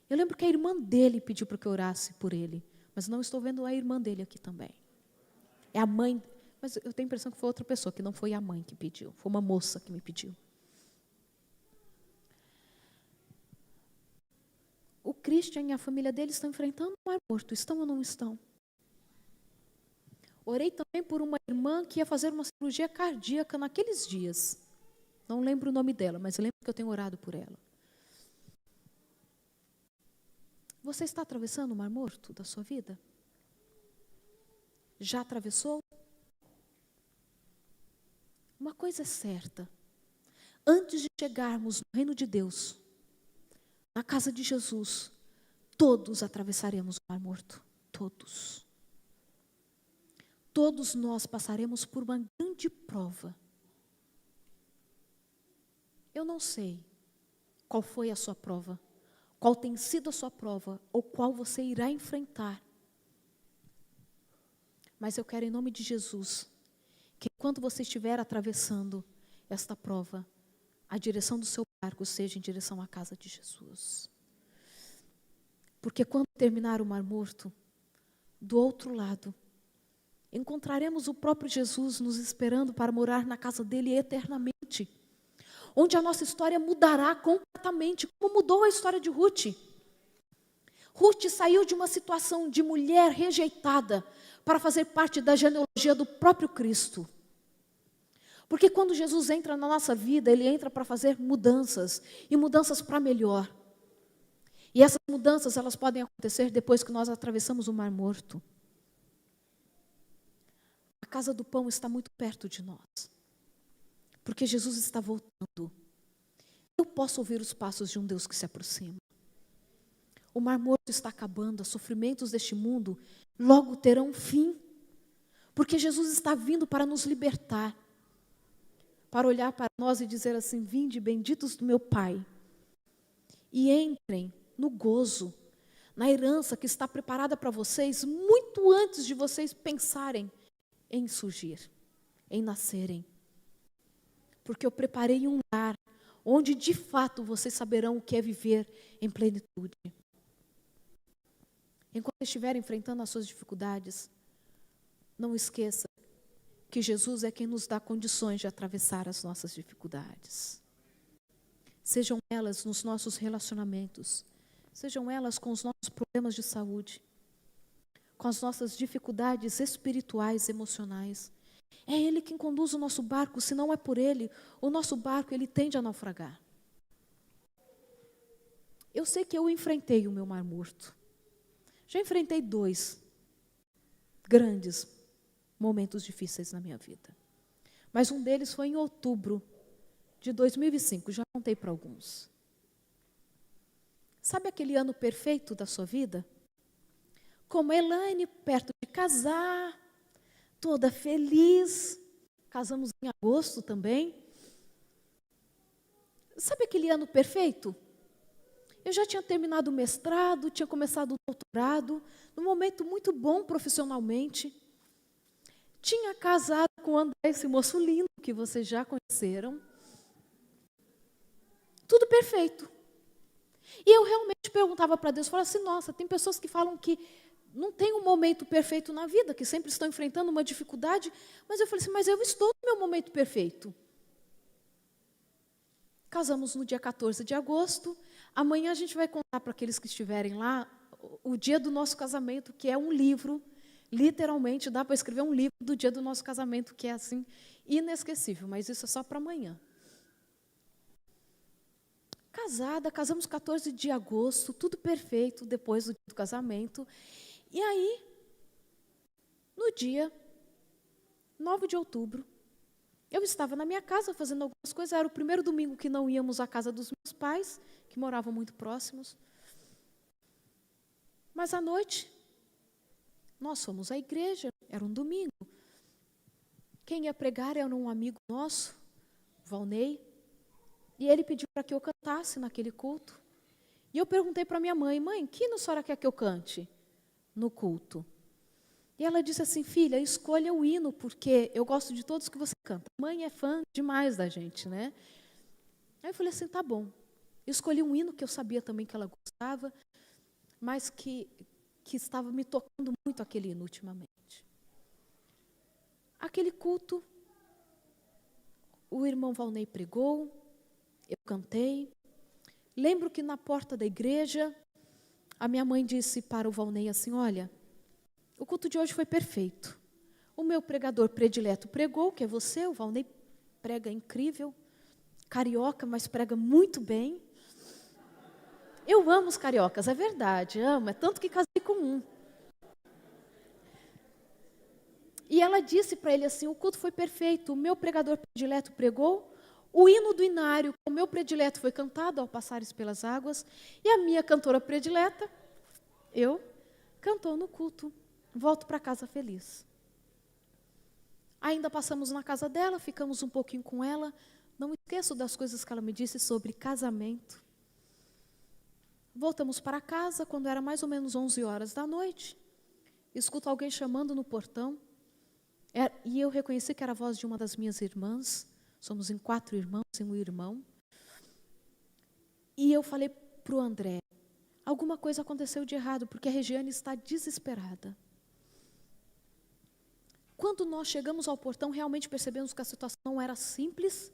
Speaker 1: Eu lembro que a irmã dele pediu para que eu orasse por ele, mas não estou vendo a irmã dele aqui também. É a mãe, mas eu tenho a impressão que foi outra pessoa, que não foi a mãe que pediu, foi uma moça que me pediu. O Christian e a família dele estão enfrentando o Mar Morto, estão ou não estão? Orei também por uma irmã que ia fazer uma cirurgia cardíaca naqueles dias. Não lembro o nome dela, mas eu lembro que eu tenho orado por ela. Você está atravessando o Mar Morto da sua vida? Já atravessou? Uma coisa é certa. Antes de chegarmos no reino de Deus, na casa de Jesus, todos atravessaremos o Mar Morto. Todos. Todos nós passaremos por uma grande prova. Eu não sei qual foi a sua prova, qual tem sido a sua prova, ou qual você irá enfrentar. Mas eu quero, em nome de Jesus, que quando você estiver atravessando esta prova, a direção do seu barco seja em direção à casa de Jesus. Porque quando terminar o Mar Morto, do outro lado, encontraremos o próprio Jesus nos esperando para morar na casa dele eternamente. Onde a nossa história mudará completamente, como mudou a história de Ruth. Ruth saiu de uma situação de mulher rejeitada para fazer parte da genealogia do próprio Cristo. Porque quando Jesus entra na nossa vida, ele entra para fazer mudanças, e mudanças para melhor. E essas mudanças, elas podem acontecer depois que nós atravessamos o Mar Morto. A casa do pão está muito perto de nós, porque Jesus está voltando. Eu posso ouvir os passos de um Deus que se aproxima. O Mar Morto está acabando, os sofrimentos deste mundo logo terão fim, porque Jesus está vindo para nos libertar, para olhar para nós e dizer assim: vinde, benditos do meu Pai, e entrem no gozo, na herança que está preparada para vocês, muito antes de vocês pensarem em surgir, em nascerem. Porque eu preparei um lar onde de fato vocês saberão o que é viver em plenitude. Enquanto estiverem enfrentando as suas dificuldades, não esqueça que Jesus é quem nos dá condições de atravessar as nossas dificuldades. Sejam elas nos nossos relacionamentos, sejam elas com os nossos problemas de saúde, com as nossas dificuldades espirituais, emocionais. É Ele quem conduz o nosso barco. Se não é por Ele, o nosso barco ele tende a naufragar. Eu sei que eu enfrentei o meu Mar Morto. Já enfrentei 2 grandes momentos difíceis na minha vida. Mas um deles foi em outubro de 2005. Já contei para alguns. Sabe aquele ano perfeito da sua vida? Como Elaine, perto de casar, toda feliz. Casamos em agosto também. Sabe aquele ano perfeito? Eu já tinha terminado o mestrado, tinha começado o doutorado, num momento muito bom profissionalmente. Tinha casado com o André, esse moço lindo que vocês já conheceram. Tudo perfeito. E eu realmente perguntava para Deus, falava assim: nossa, tem pessoas que falam que não tem um momento perfeito na vida, que sempre estão enfrentando uma dificuldade, mas eu falei assim: mas eu estou no meu momento perfeito. Casamos no dia 14 de agosto, amanhã a gente vai contar para aqueles que estiverem lá o dia do nosso casamento, que é um livro Literalmente, dá para escrever um livro do dia do nosso casamento, que é assim, inesquecível, mas isso é só para amanhã. Casada, casamos 14 de agosto, tudo perfeito, depois do dia do casamento. E aí, no dia 9 de outubro, eu estava na minha casa fazendo algumas coisas. Era o primeiro domingo que não íamos à casa dos meus pais, que moravam muito próximos. Mas à noite, nós fomos à igreja, era um domingo. Quem ia pregar era um amigo nosso, Valnei, e ele pediu para que eu cantasse naquele culto. E eu perguntei para minha mãe, que hino a senhora quer que eu cante no culto? E ela disse assim, filha, escolha o hino, porque eu gosto de todos que você canta. Mãe é fã demais da gente, né? Aí eu falei assim, tá bom. Eu escolhi um hino que eu sabia também que ela gostava, mas que estava me tocando muito aquele hino ultimamente. Aquele culto, o irmão Valnei pregou, eu cantei. Lembro que na porta da igreja, a minha mãe disse para o Valnei assim, olha, o culto de hoje foi perfeito. O meu pregador predileto pregou, que é você, o Valnei prega incrível, carioca, mas prega muito bem. Eu amo os cariocas, é verdade, amo, é tanto que casei com um. E ela disse para ele assim, o culto foi perfeito, o meu pregador predileto pregou, o hino do inário, o meu predileto foi cantado ao passares pelas águas, e a minha cantora predileta, eu, cantou no culto. Volto para casa feliz. Ainda passamos na casa dela, ficamos um pouquinho com ela, não esqueço das coisas que ela me disse sobre casamento. Voltamos para casa, quando era mais ou menos 11 horas da noite, escuto alguém chamando no portão, e eu reconheci que era a voz de uma das minhas irmãs, somos em 4 irmãos e um irmão, e eu falei para o André, alguma coisa aconteceu de errado, porque a Regiane está desesperada. Quando nós chegamos ao portão, realmente percebemos que a situação não era simples,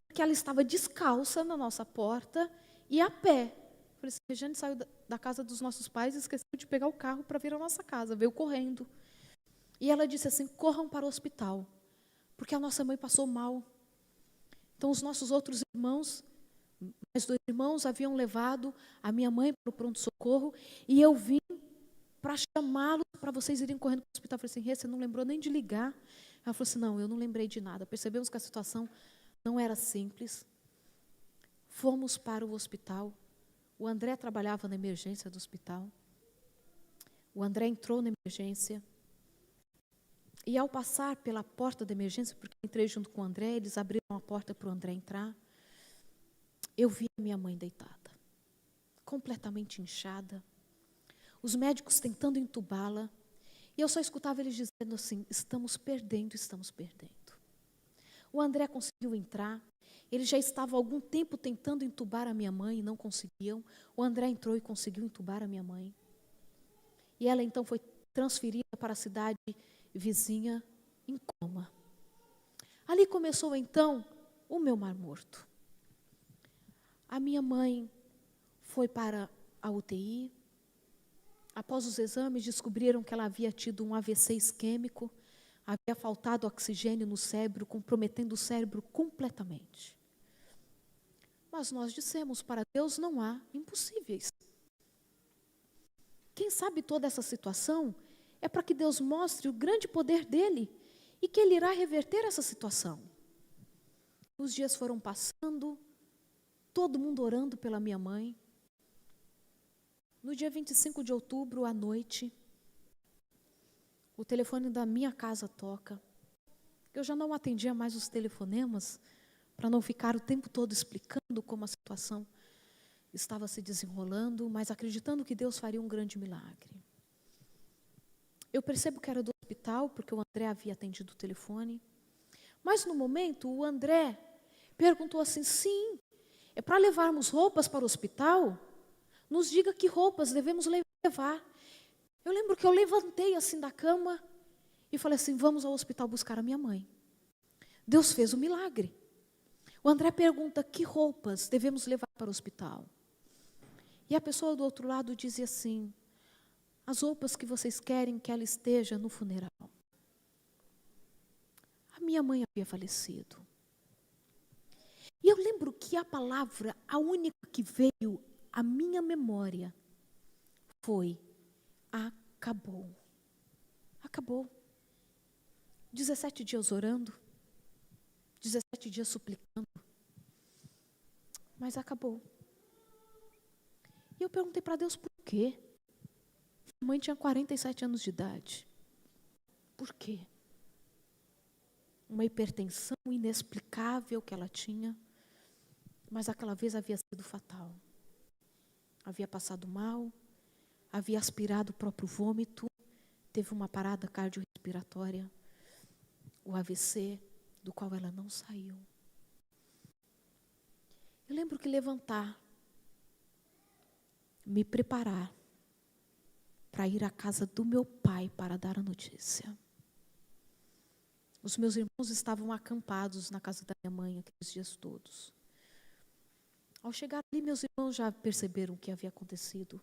Speaker 1: porque ela estava descalça na nossa porta e a pé. Falei assim, a Regiane saiu da casa dos nossos pais e esqueceu de pegar o carro para vir à nossa casa, veio correndo. E ela disse assim, corram para o hospital, porque a nossa mãe passou mal. Então os nossos outros irmãos, mais 2 irmãos, haviam levado a minha mãe para o pronto-socorro, e eu vim para chamá-los, para vocês irem correndo para o hospital. Eu falei assim, Rê, você não lembrou nem de ligar? Ela falou assim, não, eu não lembrei de nada. Percebemos que a situação não era simples. Fomos para o hospital. O André trabalhava na emergência do hospital. O André entrou na emergência. E ao passar pela porta da emergência, porque eu entrei junto com o André, eles abriram a porta para o André entrar, eu vi a minha mãe deitada, completamente inchada, os médicos tentando entubá-la, e eu só escutava eles dizendo assim, estamos perdendo. O André conseguiu entrar, ele já estava há algum tempo tentando entubar a minha mãe e não conseguiam. O André entrou e conseguiu entubar a minha mãe. E ela então foi transferida para a cidade vizinha em coma. Ali começou então o meu mar morto. A minha mãe foi para a UTI. Após os exames, descobriram que ela havia tido um AVC isquêmico, havia faltado oxigênio no cérebro, comprometendo o cérebro completamente. Mas nós dissemos, para Deus não há impossíveis. Quem sabe toda essa situação é para que Deus mostre o grande poder dele e que ele irá reverter essa situação. Os dias foram passando, todo mundo orando pela minha mãe. No dia 25 de outubro, à noite, o telefone da minha casa toca. Eu já não atendia mais os telefonemas, para não ficar o tempo todo explicando como a situação estava se desenrolando, mas acreditando que Deus faria um grande milagre. Eu percebo que era do hospital, porque o André havia atendido o telefone. Mas no momento, o André perguntou assim, sim, é para levarmos roupas para o hospital? Nos diga que roupas devemos levar. Eu lembro que eu levantei assim da cama e falei assim, vamos ao hospital buscar a minha mãe. Deus fez o milagre. O André pergunta, que roupas devemos levar para o hospital? E a pessoa do outro lado dizia assim, as roupas que vocês querem que ela esteja no funeral. A minha mãe havia falecido. E eu lembro que a palavra, a única que veio à minha memória, foi: acabou. Acabou. 17 dias orando, 17 dias suplicando, mas acabou. E eu perguntei para Deus por quê? Minha mãe tinha 47 anos de idade. Por quê? Uma hipertensão inexplicável que ela tinha, mas aquela vez havia sido fatal. Havia passado mal, havia aspirado o próprio vômito, teve uma parada cardiorrespiratória, o AVC, do qual ela não saiu. Eu lembro que levantar, me preparar para ir à casa do meu pai para dar a notícia. Os meus irmãos estavam acampados na casa da minha mãe aqueles dias todos. Ao chegar ali, meus irmãos já perceberam o que havia acontecido.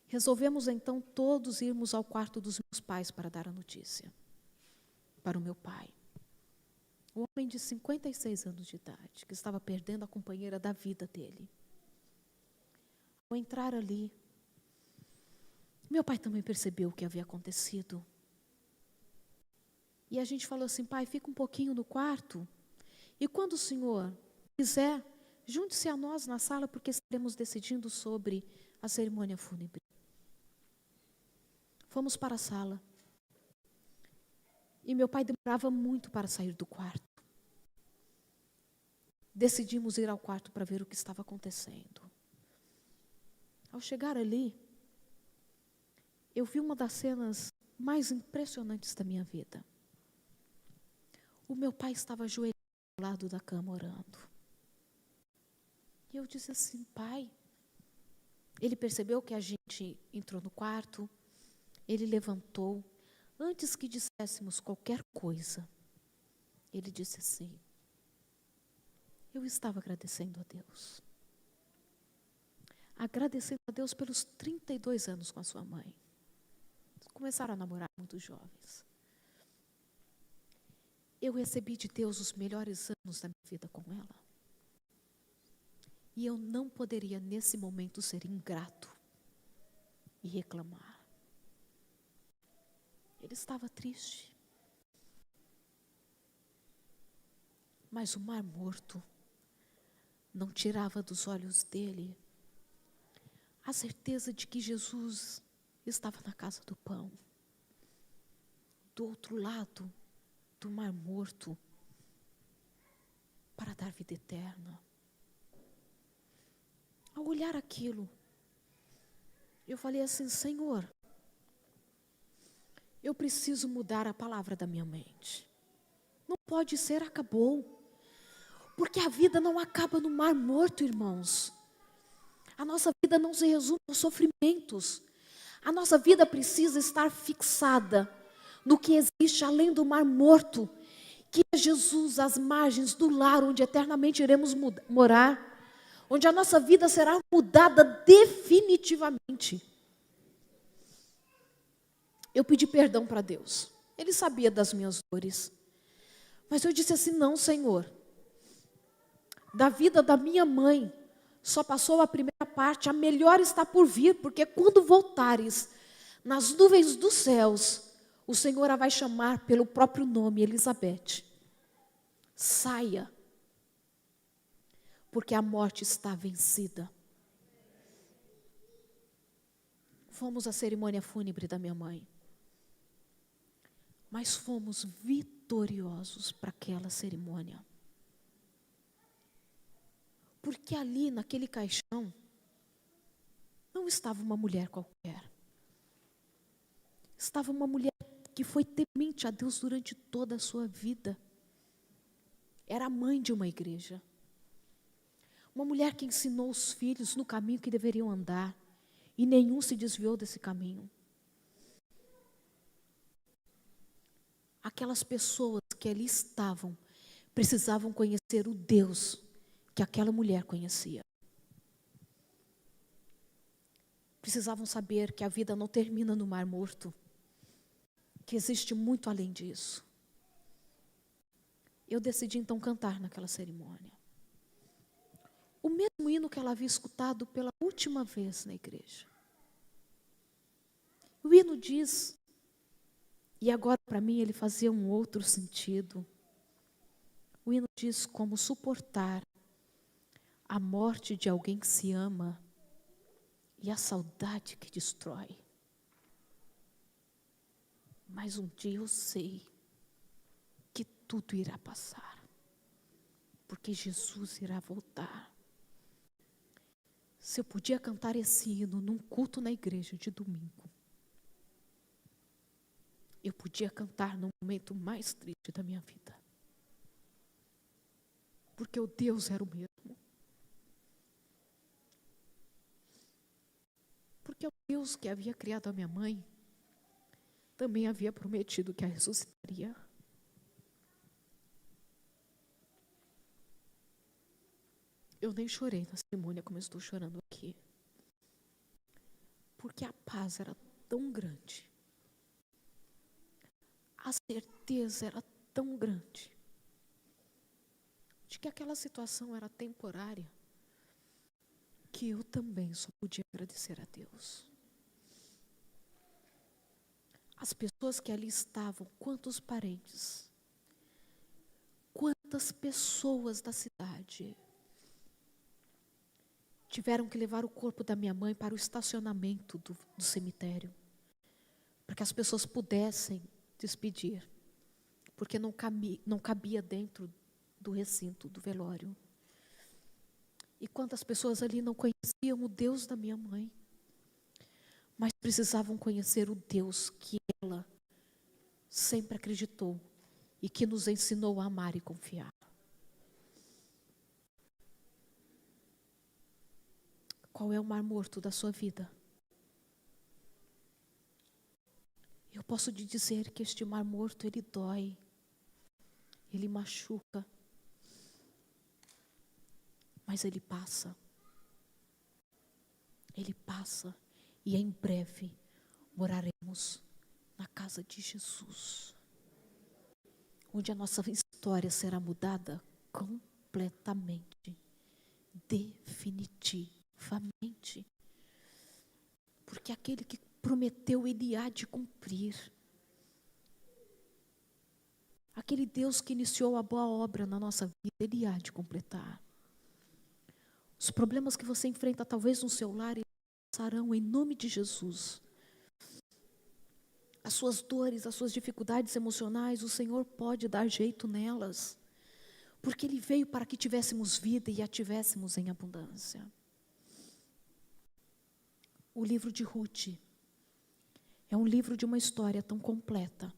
Speaker 1: Resolvemos então todos irmos ao quarto dos meus pais para dar a notícia. Para o meu pai. Um homem de 56 anos de idade, que estava perdendo a companheira da vida dele. Ao entrar ali, meu pai também percebeu o que havia acontecido. E a gente falou assim: pai, fica um pouquinho no quarto, e quando o senhor quiser, junte-se a nós na sala, porque estaremos decidindo sobre a cerimônia fúnebre. Fomos para a sala. E meu pai demorava muito para sair do quarto. Decidimos ir ao quarto para ver o que estava acontecendo. Ao chegar ali, eu vi uma das cenas mais impressionantes da minha vida. O meu pai estava ajoelhado ao lado da cama orando. E eu disse assim: pai. Ele percebeu que a gente entrou no quarto, ele levantou. Antes que disséssemos qualquer coisa, ele disse assim: eu estava agradecendo a Deus. Agradecendo a Deus pelos 32 anos com a sua mãe. Começaram a namorar muito jovens. Eu recebi de Deus os melhores anos da minha vida com ela. E eu não poderia, nesse momento, ser ingrato e reclamar. Ele estava triste. Mas o mar morto não tirava dos olhos dele a certeza de que Jesus estava na casa do pão. Do outro lado do mar morto, para dar vida eterna. Ao olhar aquilo, eu falei assim: Senhor, eu preciso mudar a palavra da minha mente. Não pode ser acabou. Porque a vida não acaba no mar morto, irmãos. A nossa vida não se resume aos sofrimentos. A nossa vida precisa estar fixada no que existe além do mar morto, que é Jesus, às margens do lar onde eternamente iremos morar, onde a nossa vida será mudada definitivamente. Eu pedi perdão para Deus. Ele sabia das minhas dores. Mas eu disse assim: não, Senhor, da vida da minha mãe só passou a primeira parte, a melhor está por vir, porque quando voltares nas nuvens dos céus, o Senhor a vai chamar pelo próprio nome, Elizabeth. Saia, porque a morte está vencida. Fomos à cerimônia fúnebre da minha mãe, mas fomos vitoriosos para aquela cerimônia. Porque ali, naquele caixão, não estava uma mulher qualquer. Estava uma mulher que foi temente a Deus durante toda a sua vida. Era a mãe de uma igreja. Uma mulher que ensinou os filhos no caminho que deveriam andar. E nenhum se desviou desse caminho. Aquelas pessoas que ali estavam, precisavam conhecer o Deus que aquela mulher conhecia. precisavam saber que a vida não termina no Mar Morto, que existe muito além disso. Eu decidi então cantar naquela cerimônia o mesmo hino que ela havia escutado pela última vez na igreja. O hino diz, e agora para mim ele fazia um outro sentido. O hino diz como suportar a morte de alguém que se ama e a saudade que destrói. Mas um dia eu sei que tudo irá passar, porque Jesus irá voltar. Se eu podia cantar esse hino num culto na igreja de domingo, eu podia cantar no momento mais triste da minha vida. Porque o Deus era o mesmo. Porque o Deus que havia criado a minha mãe também havia prometido que a ressuscitaria. Eu nem chorei na cerimônia como eu estou chorando aqui. Porque a paz era tão grande. A certeza era tão grande de que aquela situação era temporária, que eu também só podia agradecer a Deus. As pessoas que ali estavam, quantos parentes, quantas pessoas da cidade tiveram que levar o corpo da minha mãe para o estacionamento do cemitério, para que as pessoas pudessem despedir, porque não cabia dentro do recinto do velório. E quantas pessoas ali não conheciam o Deus da minha mãe, mas precisavam conhecer o Deus que ela sempre acreditou e que nos ensinou a amar e confiar. Qual é o mar morto da sua vida? Eu posso te dizer que este mar morto, ele dói, ele machuca, mas ele passa. Ele passa e em breve moraremos na casa de Jesus, onde a nossa história será mudada completamente, definitivamente. Porque aquele que prometeu, ele há de cumprir. Aquele Deus que iniciou a boa obra na nossa vida, ele há de completar. Os problemas que você enfrenta talvez no seu lar, eles passarão em nome de Jesus. As suas dores, as suas dificuldades emocionais, o Senhor pode dar jeito nelas. Porque Ele veio para que tivéssemos vida e a tivéssemos em abundância. O livro de Ruth é um livro de uma história tão completa,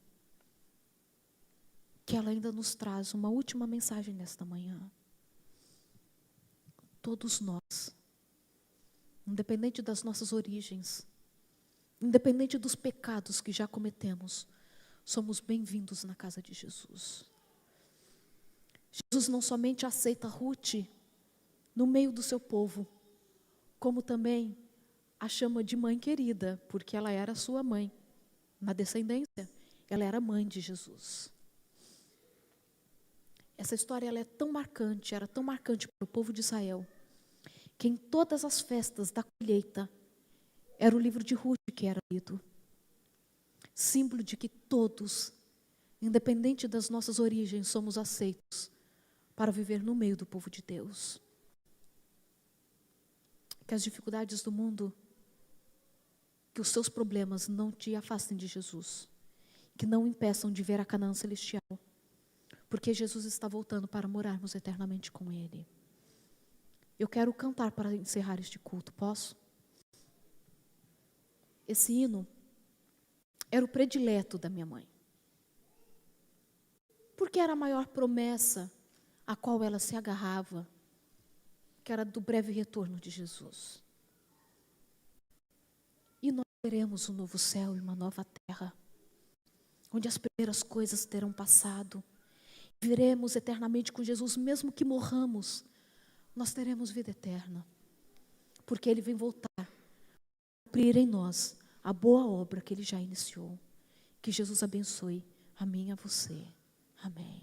Speaker 1: que ela ainda nos traz uma última mensagem nesta manhã. Todos nós, independente das nossas origens, independente dos pecados que já cometemos, somos bem-vindos na casa de Jesus. Jesus não somente aceita Ruth no meio do seu povo, como também a chama de mãe querida, porque ela era sua mãe. Na descendência, ela era mãe de Jesus. Essa história ela é tão marcante, era tão marcante para o povo de Israel, que em todas as festas da colheita, era o livro de Ruth que era lido. Símbolo de que todos, independente das nossas origens, somos aceitos para viver no meio do povo de Deus. Que as dificuldades do mundo, que os seus problemas não te afastem de Jesus, que não impeçam de ver a Canaã celestial, porque Jesus está voltando para morarmos eternamente com Ele. Eu quero cantar para encerrar este culto, posso? Esse hino era o predileto da minha mãe, porque era a maior promessa a qual ela se agarrava, que era do breve retorno de Jesus. E nós teremos um novo céu e uma nova terra, onde as primeiras coisas terão passado. Viremos eternamente com Jesus, mesmo que morramos, nós teremos vida eterna, porque Ele vem voltar cumprir em nós a boa obra que Ele já iniciou. Que Jesus abençoe a mim e a você. Amém.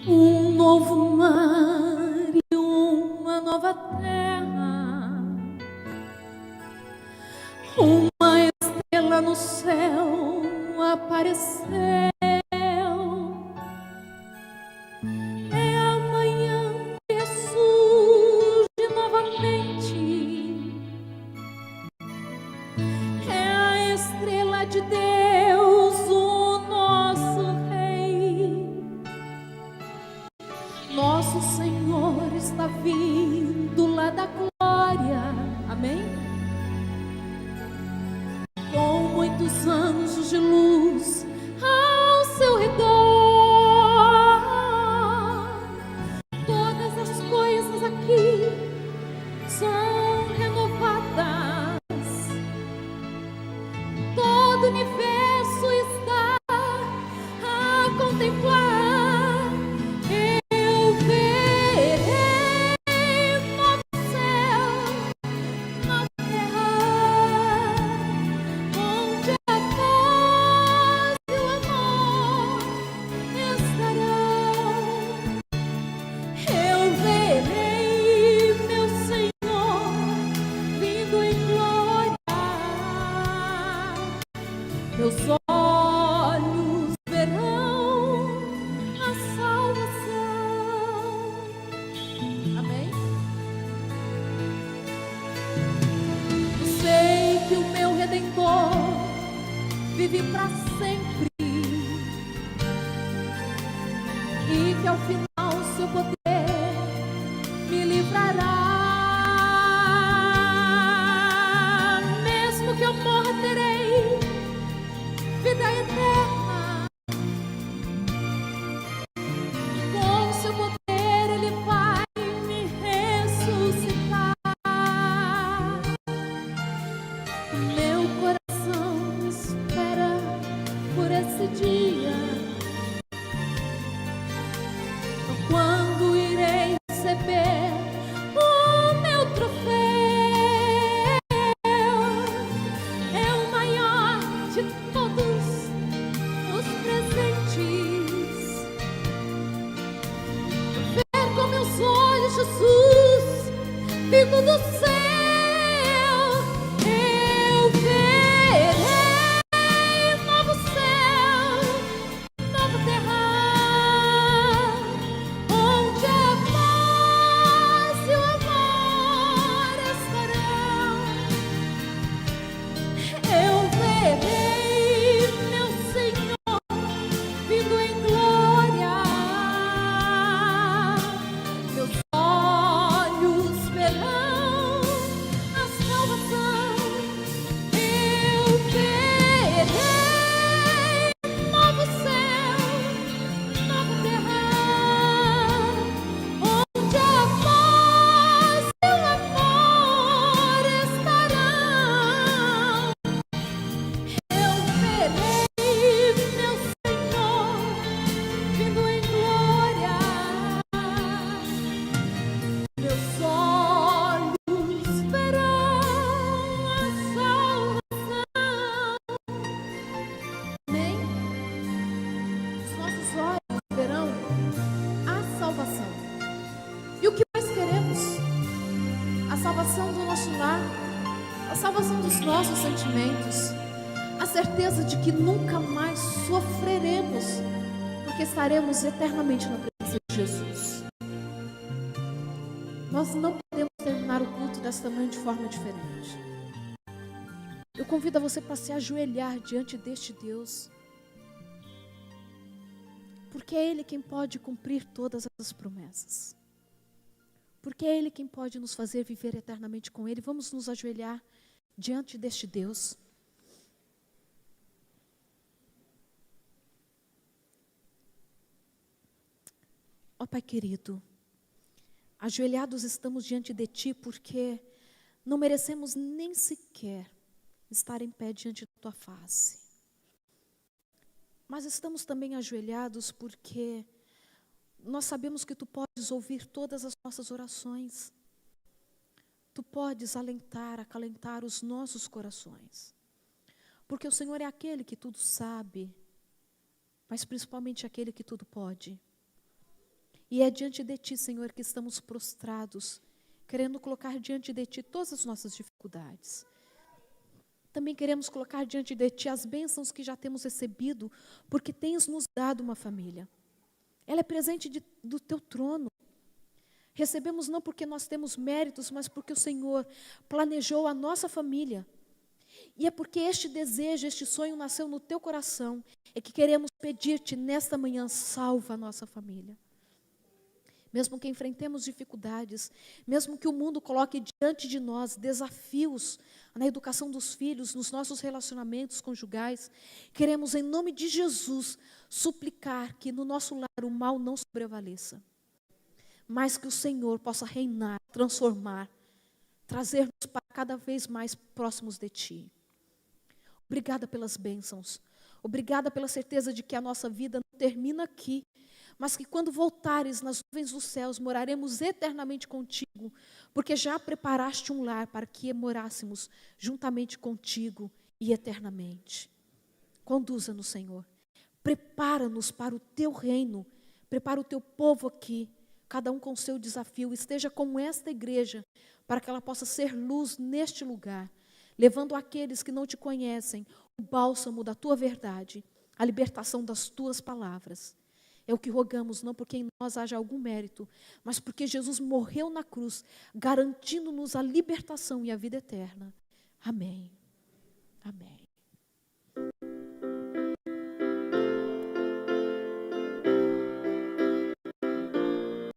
Speaker 1: Um novo mar e uma nova terra, uma estrela no céu apareceu. É a manhã que surge novamente, é a estrela de Deus, o nosso Rei. Nosso Senhor está vindo lá da glória, amém? Com muitos anjos de luz ao seu redor, todas as coisas aqui são renovadas, todo o universo está a contemplar. Meus olhos verão a salvação. Amém? Eu sei que o meu Redentor vive para sempre e que ao final seu poder me livrará. Mesmo que eu morra, terei vida eterna. Com seu poder Ele vai me ressuscitar. Meu coração espera por esse dia, quando irei receber o meu troféu. É o maior de todos os presentes. Ver com meus olhos Jesus vindo do céu. Eu verei novo céu, nova terra, onde a paz e o amor estarão. Eu verei meu Senhor vindo em glória. Meus olhos verão a salvação. Eu verei novo céu, nova terra, onde a paz e o amor estarão. Eu verei meu Senhor vindo em glória. Meus olhos verão a salvação. Amém? Os nossos olhos verão a salvação. E o que mais queremos? A salvação do nosso lar, a salvação dos nossos sentimentos, a certeza de que nunca mais sofreremos, porque estaremos eternamente na presença de Jesus. Nós não podemos terminar o culto desta manhã de forma diferente. Eu convido a você para se ajoelhar diante deste Deus, porque é Ele quem pode cumprir todas as promessas, porque é Ele quem pode nos fazer viver eternamente com Ele. Vamos nos ajoelhar diante deste Deus. Ó Pai querido, ajoelhados estamos diante de Ti, porque não merecemos nem sequer estar em pé diante da Tua face. mas estamos também ajoelhados porque nós sabemos que Tu podes ouvir todas as nossas orações. Tu podes alentar, acalentar os nossos corações. Porque o Senhor é aquele que tudo sabe, mas principalmente aquele que tudo pode. E é diante de Ti, Senhor, que estamos prostrados, querendo colocar diante de Ti todas as nossas dificuldades. Também queremos colocar diante de Ti as bênçãos que já temos recebido, porque Tens nos dado uma família. Ela é presente do Teu trono. Recebemos não porque nós temos méritos, mas porque o Senhor planejou a nossa família. E é porque este desejo, este sonho nasceu no Teu coração, é que queremos pedir-Te nesta manhã, salva a nossa família. Mesmo que enfrentemos dificuldades, mesmo que o mundo coloque diante de nós desafios na educação dos filhos, nos nossos relacionamentos conjugais, queremos, em nome de Jesus, suplicar que no nosso lar o mal não sobrevaleça, mas que o Senhor possa reinar, transformar, trazer-nos para cada vez mais próximos de Ti. Obrigada pelas bênçãos, obrigada pela certeza de que a nossa vida não termina aqui, mas que quando voltares nas nuvens dos céus, moraremos eternamente contigo, porque já preparaste um lar para que morássemos juntamente contigo e eternamente. Conduza-nos, Senhor. Prepara-nos para o Teu reino, prepara o Teu povo aqui, cada um com o seu desafio. Esteja com esta igreja, para que ela possa ser luz neste lugar, levando àqueles que não Te conhecem o bálsamo da Tua verdade, a libertação das Tuas palavras. É o que rogamos, não porque em nós haja algum mérito, mas porque Jesus morreu na cruz, garantindo-nos a libertação e a vida eterna. Amém. Amém.